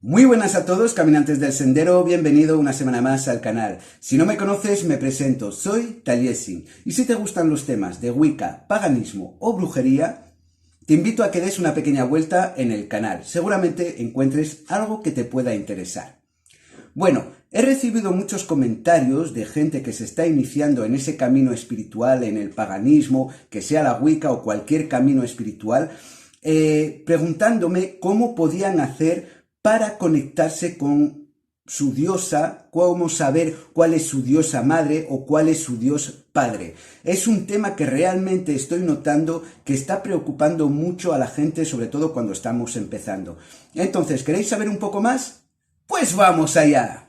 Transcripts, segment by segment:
Muy buenas a todos, caminantes del sendero, bienvenido una semana más al canal. Si no me conoces, me presento, soy Taliesin, y si te gustan los temas de Wicca, paganismo o brujería, te invito a que des una pequeña vuelta en el canal, seguramente encuentres algo que te pueda interesar. Bueno, he recibido muchos comentarios de gente que se está iniciando en ese camino espiritual, en el paganismo, que sea la Wicca o cualquier camino espiritual, preguntándome cómo podían hacer para conectarse con su diosa, cómo saber cuál es su diosa madre o cuál es su dios padre. Es un tema que realmente estoy notando que está preocupando mucho a la gente, sobre todo cuando estamos empezando. Entonces, ¿queréis saber un poco más? ¡Pues vamos allá!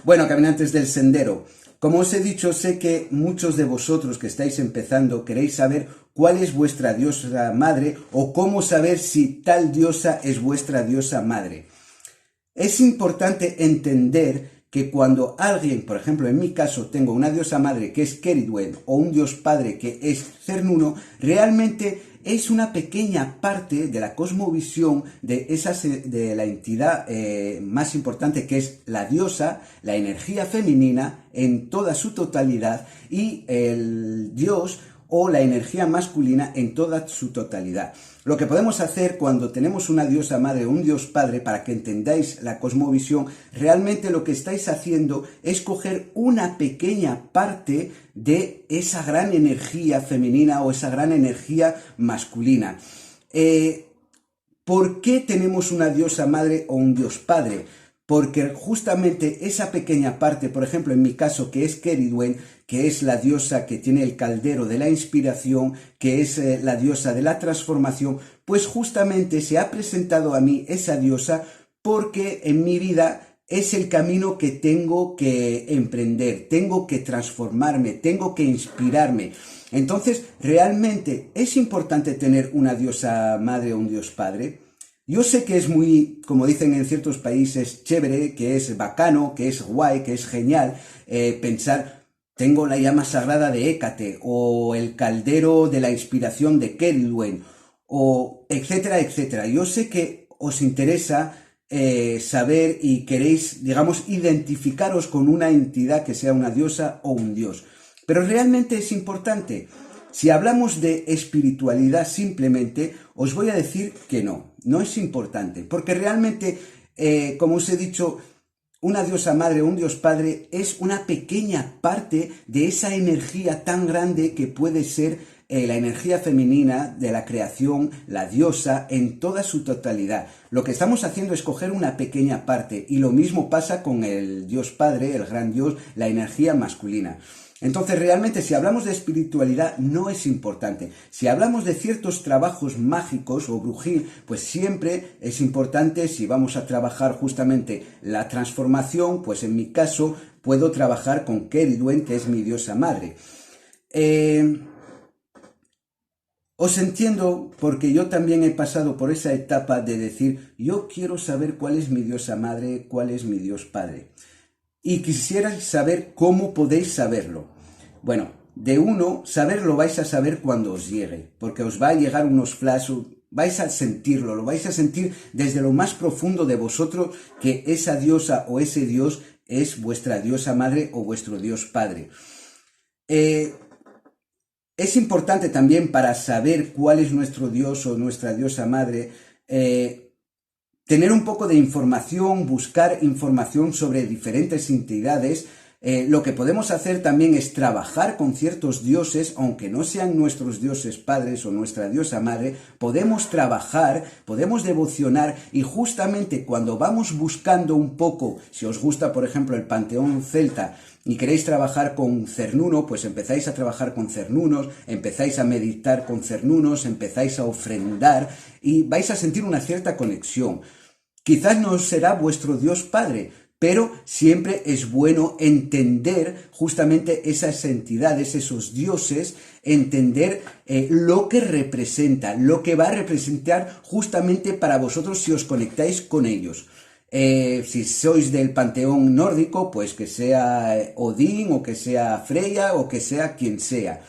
Bueno, caminantes del sendero, como os he dicho, sé que muchos de vosotros que estáis empezando queréis saber cuál es vuestra diosa madre o cómo saber si tal diosa es vuestra diosa madre. Es importante entender que cuando alguien, por ejemplo en mi caso, tengo una diosa madre que es Keridwen o un dios padre que es Cernunno, realmente es una pequeña parte de la cosmovisión de la entidad más importante, que es la diosa, la energía femenina en toda su totalidad, y el dios o la energía masculina en toda su totalidad. Lo que podemos hacer cuando tenemos una diosa madre o un dios padre, para que entendáis la cosmovisión, realmente lo que estáis haciendo es coger una pequeña parte de esa gran energía femenina o esa gran energía masculina. ¿Por qué tenemos una diosa madre o un dios padre? Porque justamente esa pequeña parte, por ejemplo en mi caso, que es Keridwen, que es la diosa que tiene el caldero de la inspiración, que es la diosa de la transformación, pues justamente se ha presentado a mí esa diosa porque en mi vida es el camino que tengo que emprender, tengo que transformarme, tengo que inspirarme. Entonces, ¿realmente es importante tener una diosa madre o un dios padre? Yo sé que es muy, como dicen en ciertos países, chévere, que es bacano, que es guay, que es genial pensar, tengo la llama sagrada de Hécate, o el caldero de la inspiración de Keridwen, o etcétera, etcétera. Yo sé que os interesa saber y queréis, digamos, identificaros con una entidad que sea una diosa o un dios. Pero realmente es importante. Si hablamos de espiritualidad simplemente, os voy a decir que no es importante, porque realmente, como os he dicho, una diosa madre o un dios padre es una pequeña parte de esa energía tan grande que puede ser la energía femenina de la creación, la diosa, en toda su totalidad. Lo que estamos haciendo es coger una pequeña parte, y lo mismo pasa con el dios padre, el gran dios, la energía masculina. Entonces, realmente, si hablamos de espiritualidad, no es importante. Si hablamos de ciertos trabajos mágicos o brujil, pues siempre es importante. Si vamos a trabajar justamente la transformación, pues en mi caso puedo trabajar con Keridwen, que es mi diosa madre. Os entiendo, porque yo también he pasado por esa etapa de decir, yo quiero saber cuál es mi diosa madre, cuál es mi dios padre. Y quisiera saber cómo podéis saberlo. Bueno, de uno, saberlo vais a saber cuando os llegue, porque os va a llegar unos flashes, vais a sentirlo, lo vais a sentir desde lo más profundo de vosotros, que esa diosa o ese dios es vuestra diosa madre o vuestro dios padre. Es importante también, para saber cuál es nuestro dios o nuestra diosa madre, tener un poco de información, buscar información sobre diferentes entidades. Lo que podemos hacer también es trabajar con ciertos dioses, aunque no sean nuestros dioses padres o nuestra diosa madre. Podemos trabajar, podemos devocionar, y justamente cuando vamos buscando un poco, si os gusta por ejemplo el panteón celta y queréis trabajar con Cernunno, pues empezáis a trabajar con Cernunnos, empezáis a meditar con Cernunnos, empezáis a ofrendar y vais a sentir una cierta conexión. Quizás no será vuestro dios padre, pero siempre es bueno entender justamente esas entidades, esos dioses, entender lo que representa, lo que va a representar justamente para vosotros si os conectáis con ellos. Si sois del panteón nórdico, pues que sea Odín o que sea Freya o que sea quien sea.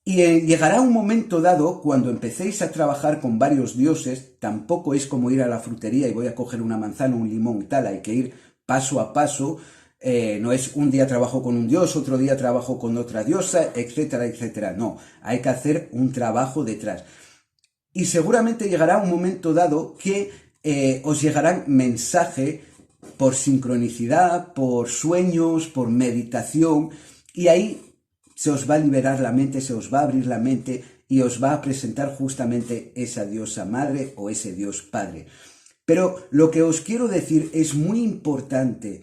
Llegará un momento dado cuando empecéis a trabajar con varios dioses. Tampoco es como ir a la frutería y voy a coger una manzana, un limón y tal, hay que ir paso a paso. No es un día trabajo con un dios, otro día trabajo con otra diosa, etcétera, etcétera. No, hay que hacer un trabajo detrás. Y seguramente llegará un momento dado que os llegarán mensajes por sincronicidad, por sueños, por meditación, y ahí se os va a liberar la mente, se os va a abrir la mente y os va a presentar justamente esa diosa madre o ese dios padre. Pero lo que os quiero decir es muy importante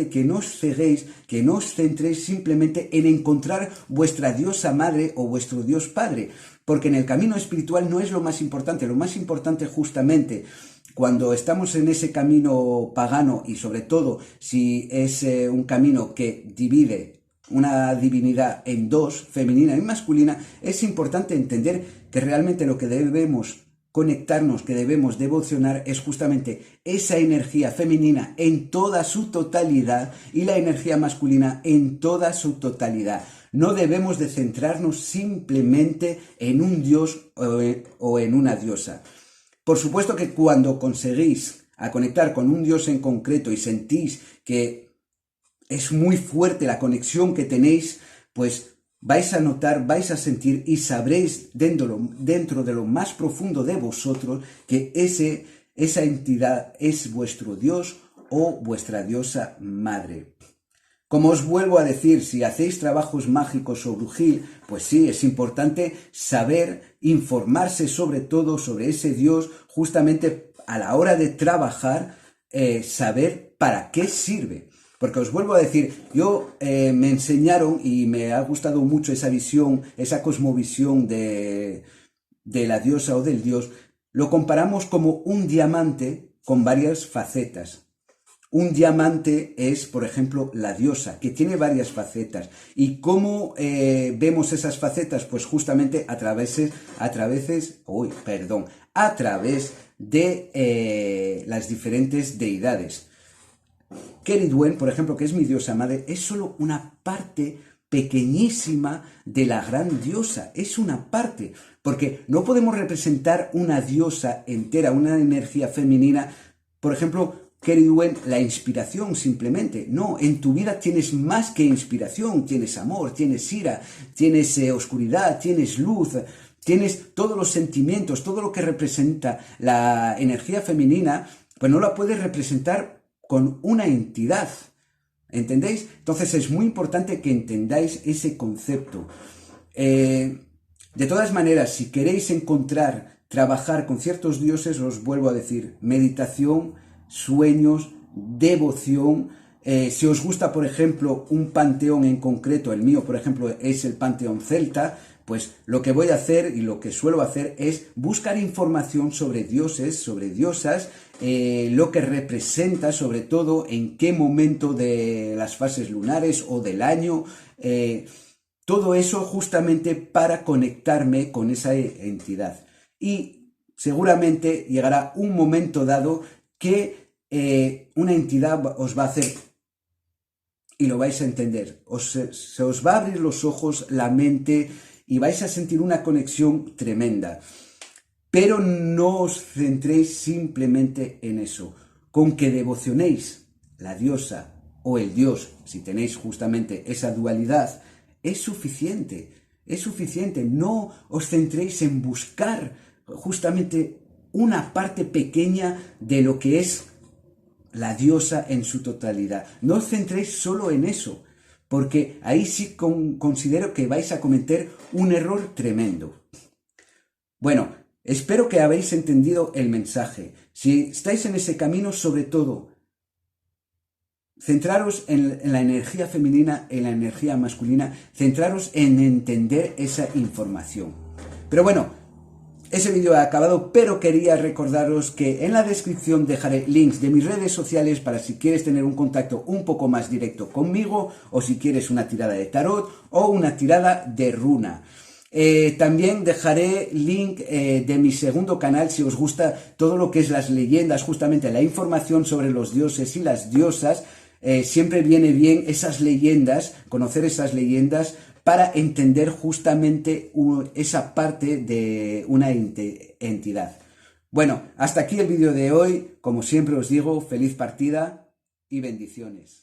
que no os ceguéis, que no os centréis simplemente en encontrar vuestra diosa madre o vuestro dios padre, porque en el camino espiritual no es lo más importante justamente cuando estamos en ese camino pagano y sobre todo si es un camino que divide una divinidad en dos, femenina y masculina, es importante entender que realmente lo que debemos conectarnos, que debemos devocionar es justamente esa energía femenina en toda su totalidad y la energía masculina en toda su totalidad. No debemos de centrarnos simplemente en un dios o en una diosa. Por supuesto que cuando conseguís a conectar con un dios en concreto y sentís que es muy fuerte la conexión que tenéis, pues vais a notar, vais a sentir y sabréis dentro de lo más profundo de vosotros que esa entidad es vuestro Dios o vuestra diosa madre. Como os vuelvo a decir, si hacéis trabajos mágicos o brujil, pues sí, es importante saber, informarse sobre todo sobre ese Dios, justamente a la hora de trabajar, saber para qué sirve. Porque os vuelvo a decir, me enseñaron y me ha gustado mucho esa visión, esa cosmovisión de la diosa o del dios. Lo comparamos como un diamante con varias facetas. Un diamante es, por ejemplo, la diosa, que tiene varias facetas. ¿Y cómo vemos esas facetas? Pues justamente a través de las diferentes deidades. Keridwen, por ejemplo, que es mi diosa madre, es solo una parte pequeñísima de la gran diosa, es una parte, porque no podemos representar una diosa entera, una energía femenina, por ejemplo, Keridwen, la inspiración simplemente. No, en tu vida tienes más que inspiración, tienes amor, tienes ira, tienes oscuridad, tienes luz, tienes todos los sentimientos, todo lo que representa la energía femenina, pues no la puedes representar con una entidad, ¿entendéis? Entonces es muy importante que entendáis ese concepto. De todas maneras, si queréis trabajar con ciertos dioses, os vuelvo a decir, meditación, sueños, devoción. Si os gusta, por ejemplo, un panteón en concreto, el mío, por ejemplo, es el panteón celta, pues lo que voy a hacer y lo que suelo hacer es buscar información sobre dioses, sobre diosas, lo que representa, sobre todo en qué momento de las fases lunares o del año, todo eso justamente para conectarme con esa entidad. Y seguramente llegará un momento dado que una entidad os va a hacer y lo vais a entender, se os va a abrir los ojos, la mente y vais a sentir una conexión tremenda. Pero no os centréis simplemente en eso. Con que devocionéis la diosa o el dios, si tenéis justamente esa dualidad, es suficiente. Es suficiente. No os centréis en buscar justamente una parte pequeña de lo que es la diosa en su totalidad. No os centréis solo en eso, porque ahí sí considero que vais a cometer un error tremendo. Bueno, espero que habéis entendido el mensaje. Si estáis en ese camino, sobre todo, centraros en la energía femenina, en la energía masculina, centraros en entender esa información. Pero bueno, ese vídeo ha acabado, pero quería recordaros que en la descripción dejaré links de mis redes sociales para si quieres tener un contacto un poco más directo conmigo, o si quieres una tirada de tarot o una tirada de runa. También dejaré link de mi segundo canal si os gusta todo lo que es las leyendas, justamente la información sobre los dioses y las diosas. Siempre viene bien esas leyendas, conocer esas leyendas para entender justamente esa parte de una entidad. Bueno, hasta aquí el vídeo de hoy. Como siempre os digo, feliz partida y bendiciones.